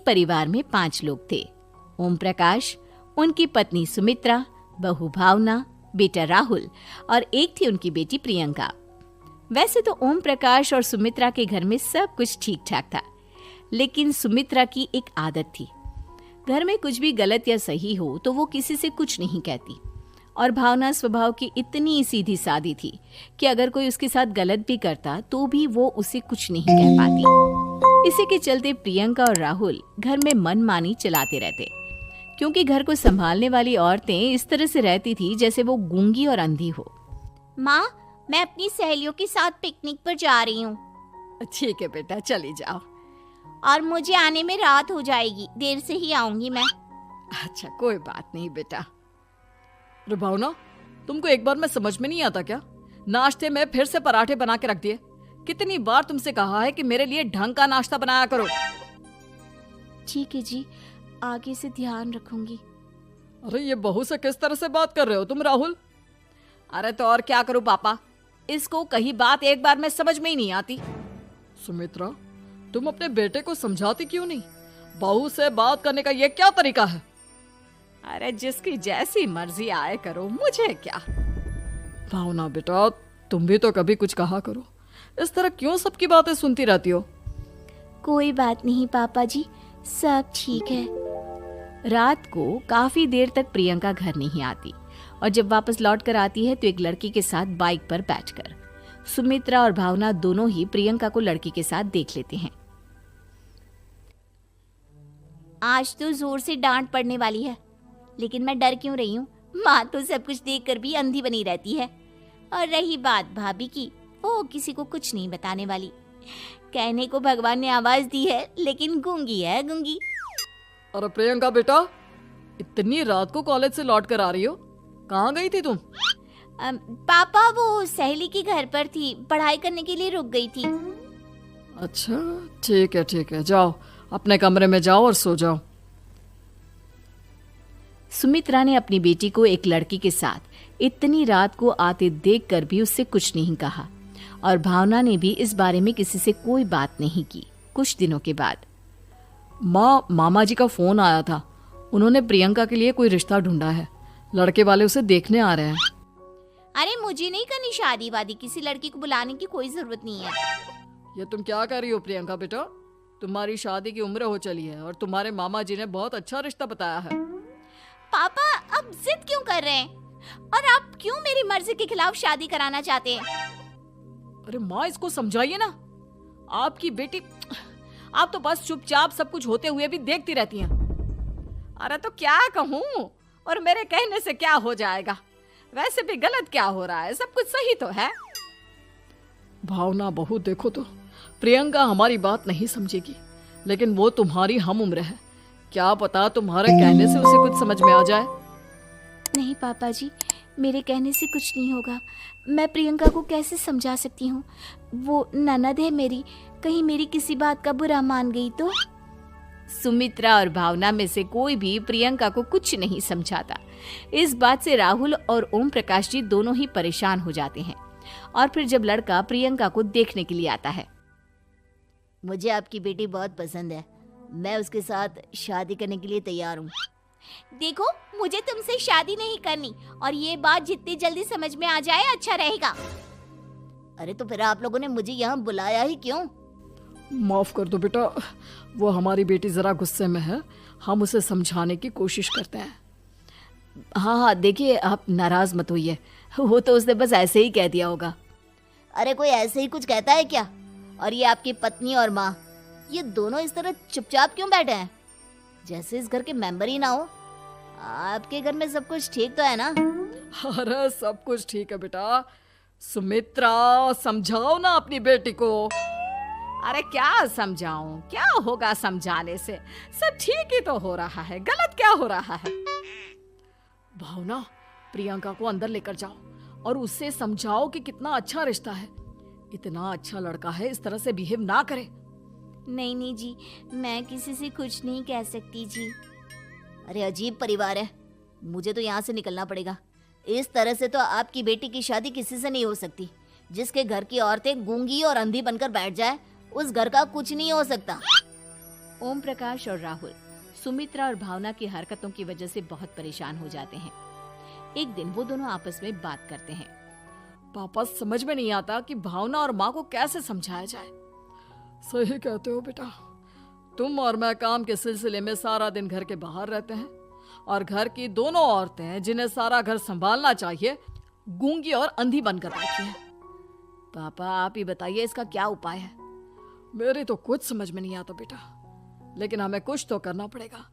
परिवार में 5 लोग थे। ओम प्रकाश, उनकी पत्नी सुमित्रा, बहू भावना, बेटा राहुल और एक थी उनकी बेटी प्रियंका। वैसे तो ओम प्रकाश और सुमित्रा के घर में सब कुछ ठीक ठाक था, लेकिन सुमित्रा की एक आदत थी। घर में कुछ भी गलत या सही हो तो वो किसी से कुछ नहीं कहती, और भावना स्वभाव की इतनी सीधी सादी थी कि अगर कोई उसके साथ गलत भी करता तो भी वो उसे कुछ नहीं कह पाती। इसी के चलते प्रियंका और राहुल घर में मनमानी चलाते रहते, क्योंकि घर को संभालने वाली औरतें इस तरह से रहती थी जैसे वो गूंगी और अंधी हो। माँ, मैं अपनी सहेलियों के साथ पिकनिक पर जा रही हूँ। ठीक है बेटा, चली जाओ। और मुझे आने में रात हो जाएगी, देर से ही आऊंगी मैं। अच्छा, कोई बात नहीं बेटा। अरे भावना, तुमको एक बार में समझ में नहीं आता क्या? नाश्ते में फिर से पराठे बना के रख दिए। कितनी बार तुमसे कहा है कि मेरे लिए ढंग का नाश्ता बनाया करो। ठीक है जी, आगे से ध्यान रखूंगी। अरे ये बहू से किस तरह से बात कर रहे हो तुम राहुल? अरे तो और क्या करूं पापा, इसको कही बात एक बार में समझ में ही नहीं आती। सुमित्रा, तुम अपने बेटे को समझाती क्यों नहीं? बहू से बात करने का ये क्या तरीका है? अरे जिसकी जैसी मर्जी आए करो, मुझे क्या। भावना बेटा, तुम भी तो कभी कुछ कहा करो। इस तरह क्यों सबकी बातें सुनती रहती हो? कोई बात नहीं पापा जी, सब ठीक है। रात को काफी देर तक प्रियंका घर नहीं आती, और जब वापस लौट कर आती है तो एक लड़की के साथ बाइक पर बैठकर। सुमित्रा और भावना दोनों ही प्रियंका को लड़की के साथ देख लेते हैं। आज तो जोर से डांट पड़ने वाली है, लेकिन मैं डर क्यों रही हूँ? माँ तो सब कुछ देखकर भी अंधी बनी रहती है। और रही बात भाभी की, वो किसी को कुछ नहीं बताने वाली। कहने को भगवान ने आवाज दी है, लेकिन गूंगी है गूंगी। अरे प्रियंका बेटा, इतनी रात को कॉलेज से लौट कर आ रही हो? कहाँ गई थी तुम? पापा, वो सहेली के घर पर थी, पढ़ाई करने के लिए रुक गई थी। अच्छा, ठीक है, जाओ अपने कमरे में जाओ और सो जाओ। सुमित्रा ने अपनी बेटी को एक लड़की के साथ इतनी रात को आते देखकर भी उससे कुछ नहीं कहा, और भावना ने भी इस बारे में किसी से कोई बात नहीं की। कुछ दिनों के बाद मामा जी का फोन आया था। उन्होंने प्रियंका के लिए कोई रिश्ता ढूंढा है। लड़के वाले उसे देखने आ रहे हैं। अरे मुझे नहीं करनी शादी वादी, किसी लड़की को बुलाने की कोई जरूरत नहीं है। ये तुम क्या कर रही हो प्रियंका बेटा? तुम्हारी शादी की उम्र हो चली है और तुम्हारे मामा जी ने बहुत अच्छा रिश्ता बताया है। पापा, अब जिद क्यों कर रहे हैं? और आप क्यों मेरी मर्जी के खिलाफ शादी कराना चाहते हैं? अरे माँ, इसको समझाइए ना। आपकी बेटी, आप तो बस चुपचाप सब कुछ होते हुए भी देखती रहती हैं। अरे तो क्या कहूँ, और मेरे कहने से क्या हो जाएगा? वैसे भी गलत क्या हो रहा है, सब कुछ सही तो है। भावना बहू, देखो तो प्रियंका हमारी बात नहीं समझेगी, लेकिन वो तुम्हारी हम उम्र है। क्या पता तुम्हारे कहने से उसे कुछ समझ में आ जाए। नहीं पापा जी, मेरे कहने से कुछ नहीं होगा। मैं प्रियंका को कैसे समझा सकती हूँ? वो ननद है मेरी, कहीं मेरी किसी बात का बुरा मान गई तो? सुमित्रा और भावना में से कोई भी प्रियंका को कुछ नहीं समझाता। इस बात से राहुल और ओम प्रकाश जी दोनों ही परेशान हो जाते हैं। और फिर जब लड़का प्रियंका को देखने के लिए आता है, मुझे आपकी बेटी बहुत पसंद है, मैं उसके साथ शादी करने के लिए तैयार हूँ। देखो, मुझे तुमसे शादी नहीं करनी, और ये बात जितनी जल्दी समझ में आ जाए अच्छा रहेगा। अरे तो फिर आप लोगों ने मुझे यहाँ बुलाया ही क्यों? माफ कर दो बेटा, वो हमारी बेटी जरा गुस्से में है, हम उसे समझाने की कोशिश करते हैं। हाँ, देखिए आप नाराज मत होइए, वो तो उसने बस ऐसे ही कह दिया होगा। अरे कोई ऐसे ही कुछ कहता है क्या? और ये आपकी पत्नी और माँ, ये दोनों इस तरह चुपचाप क्यों बैठे हैं, जैसे इस घर के मेंबर ही ना हो? आपके घर में सब कुछ ठीक तो है ना? अरे सब कुछ ठीक है बेटा। सुमित्रा, समझाओ ना अपनी बेटी को। अरे क्या समझाऊं, क्या होगा समझाने से? सब ठीक ही तो हो रहा है, गलत क्या हो रहा है? भावना, प्रियंका को अंदर लेकर जाओ और उससे समझाओ कि कितना अच्छा रिश्ता है। इतना अच्छा लड़का है, इस तरह से बिहेव ना करे। नहीं जी, मैं किसी से कुछ नहीं कह सकती जी। अरे अजीब परिवार है, मुझे तो यहाँ से निकलना पड़ेगा। इस तरह से तो आपकी बेटी की शादी किसी से नहीं हो सकती। जिसके घर की औरतें गूंगी और अंधी बनकर बैठ जाए, उस घर का कुछ नहीं हो सकता। ओम प्रकाश और राहुल सुमित्रा और भावना की हरकतों की वजह से बहुत परेशान हो जाते हैं। एक दिन वो दोनों आपस में बात करते हैं। पापा, समझ में नहीं आता कि भावना और माँ को कैसे समझाया जाए। सही कहते हो बेटा, तुम और मैं काम के सिलसिले में सारा दिन घर के बाहर रहते हैं और घर की दोनों औरतें जिन्हें सारा घर संभालना चाहिए गूंगी और अंधी बनकर बैठी हैं। पापा, आप ही बताइए इसका क्या उपाय है। मेरी तो कुछ समझ में नहीं आता बेटा, लेकिन हमें कुछ तो करना पड़ेगा,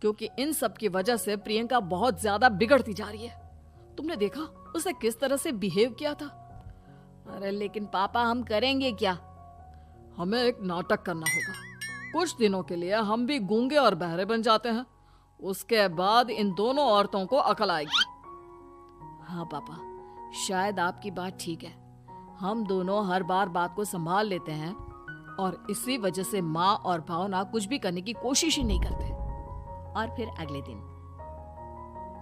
क्योंकि इन सब की वजह से प्रियंका बहुत ज्यादा बिगड़ती जा रही है। तुमने देखा उसने किस तरह से बिहेव किया था। अरे लेकिन पापा, हम करेंगे क्या? हमें एक नाटक करना होगा। कुछ दिनों के लिए हम भी गूंगे और बहरे बन जाते हैं, उसके बाद इन दोनों औरतों को अकल आएगी। हाँ पापा, शायद आपकी बात ठीक है। हम दोनों हर बार बात को संभाल लेते हैं और इसी वजह से माँ और भावना कुछ भी करने की कोशिश ही नहीं करते। और फिर अगले दिन,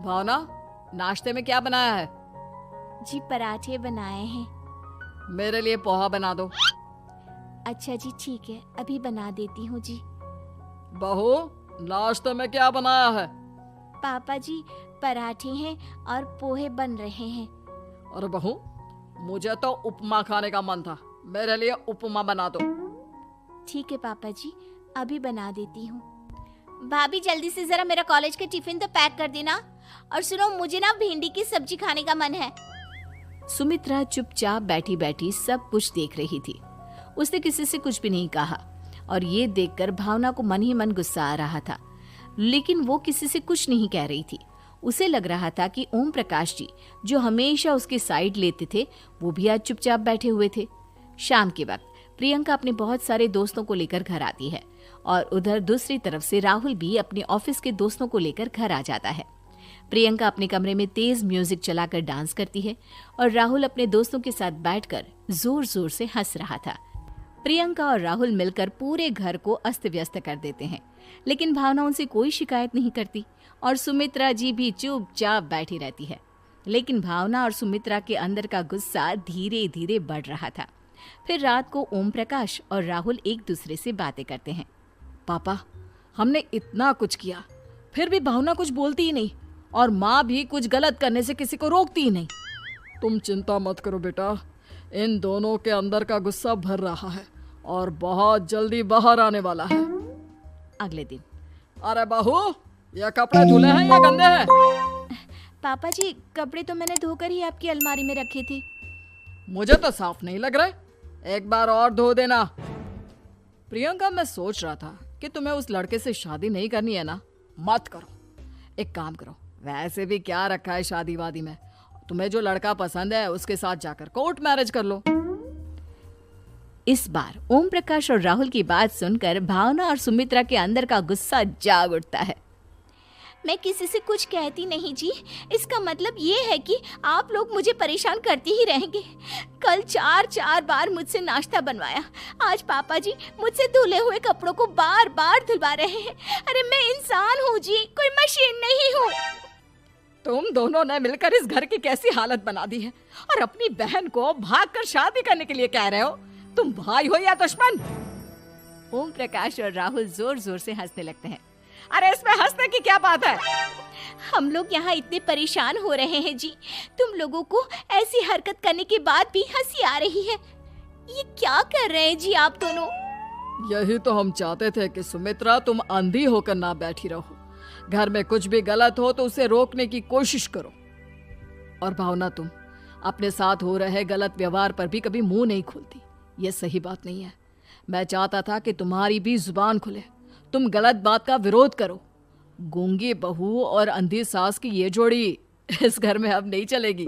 भावना, नाश्ते में क्या बनाया है? जी पराठे बनाए हैं। मेरे लिए पोहा बना दो। अच्छा जी, ठीक है, अभी बना देती हूँ जी। बहू, नाश्ते में क्या बनाया है? पापा जी, पराठे हैं और पोहे बन रहे हैं। अरे बहू, मुझे तो उपमा खाने का मन था, मेरे लिए उपमा बना दो। ठीक है पापा जी, अभी बना देती हूँ। भाभी, जल्दी से जरा मेरा कॉलेज के टिफिन तो पैक कर देना। और सुनो, मुझे ना भिंडी की सब्जी खाने का मन है। सुमित्रा चुपचाप बैठी बैठी सब कुछ देख रही थी। उसने किसी से कुछ भी नहीं कहा और ये देखकर भावना को मन ही मन गुस्सा आ रहा था, लेकिन वो किसी से कुछ नहीं कह रही थी। उसे लग रहा था कि ओम प्रकाश जी, जो हमेशा उसकी साइड लेते थे, वो भी आज चुपचाप बैठे हुए थे। शाम के वक्त प्रियंका अपने बहुत सारे दोस्तों को लेकर घर आती है और उधर दूसरी तरफ से राहुल भी अपने ऑफिस के दोस्तों को लेकर घर आ जाता है। प्रियंका अपने कमरे में तेज म्यूजिक चलाकर डांस करती है और राहुल अपने दोस्तों के साथ बैठकर जोर जोर से हंस रहा था। प्रियंका और राहुल मिलकर पूरे घर को अस्त व्यस्त कर देते हैं, लेकिन भावना उनसे कोई शिकायत नहीं करती और सुमित्रा जी भी चुपचाप बैठी रहती है। लेकिन भावना और सुमित्रा के अंदर का गुस्सा धीरे धीरे बढ़ रहा था। फिर रात को ओम प्रकाश और राहुल एक दूसरे से बातें करते हैं। पापा, हमने इतना कुछ किया, फिर भी भावना कुछ बोलती ही नहीं और माँ भी कुछ गलत करने से किसी को रोकती ही नहीं। तुम चिंता मत करो बेटा, इन दोनों के अंदर का गुस्सा भर रहा है और बहुत जल्दी बाहर आने वाला है। अगले दिन, अरे बहू, ये कपड़े धुले हैं या गंदे हैं? पापा जी, कपड़े तो मैंने धोकर ही आपकी अलमारी में रखे थे। मुझे तो साफ नहीं लग रहे, एक बार और धो देना। प्रियंका, मैं सोच रहा था कि तुम्हें उस लड़के से शादी नहीं करनी है ना, मत करो। एक काम करो, वैसे भी क्या रखा है शादी वादी में, तुम्हें जो लड़का पसंद है उसके साथ जाकर कोर्ट मैरिज कर लो। इस बार ओम प्रकाश और राहुल की बात सुनकर भावना और सुमित्रा के अंदर का गुस्सा जाग उठता है। मैं किसी से कुछ कहती नहीं जी, इसका मतलब ये है कि आप लोग मुझे परेशान करते ही रहेंगे। कल 4 बार मुझसे नाश्ता बनवाया, आज पापा जी मुझसे धुले हुए कपड़ों को बार बार धुलवा रहे हैं। अरे मैं इंसान हूँ जी, कोई मशीन नहीं हूँ। तुम दोनों ने मिलकर इस घर की कैसी हालत बना दी है और अपनी बहन को भागकर शादी करने के लिए कह रहे हो। तुम भाई हो या दुश्मन? ओम प्रकाश और राहुल जोर जोर से हंसने लगते हैं। अरे इसमें हंसने की क्या बात है? हम लोग यहाँ इतने परेशान हो रहे हैं जी, तुम लोगों को ऐसी हरकत करने के बाद भी हंसी आ रही है। ये क्या कर रहे हैं जी आप दोनों? यही तो हम चाहते थे कि सुमित्रा, तुम अंधी होकर ना बैठी रहो। घर में कुछ भी गलत हो तो उसे रोकने की कोशिश करो। और भावना, तुम अपने साथ हो रहे गलत व्यवहार पर भी कभी मुंह नहीं खोलती। ये सही बात नहीं है। मैं चाहता था कि तुम्हारी भी जुबान खुले, तुम गलत बात का विरोध करो। गूंगी बहू और अंधी सास की ये जोड़ी इस घर में अब नहीं चलेगी।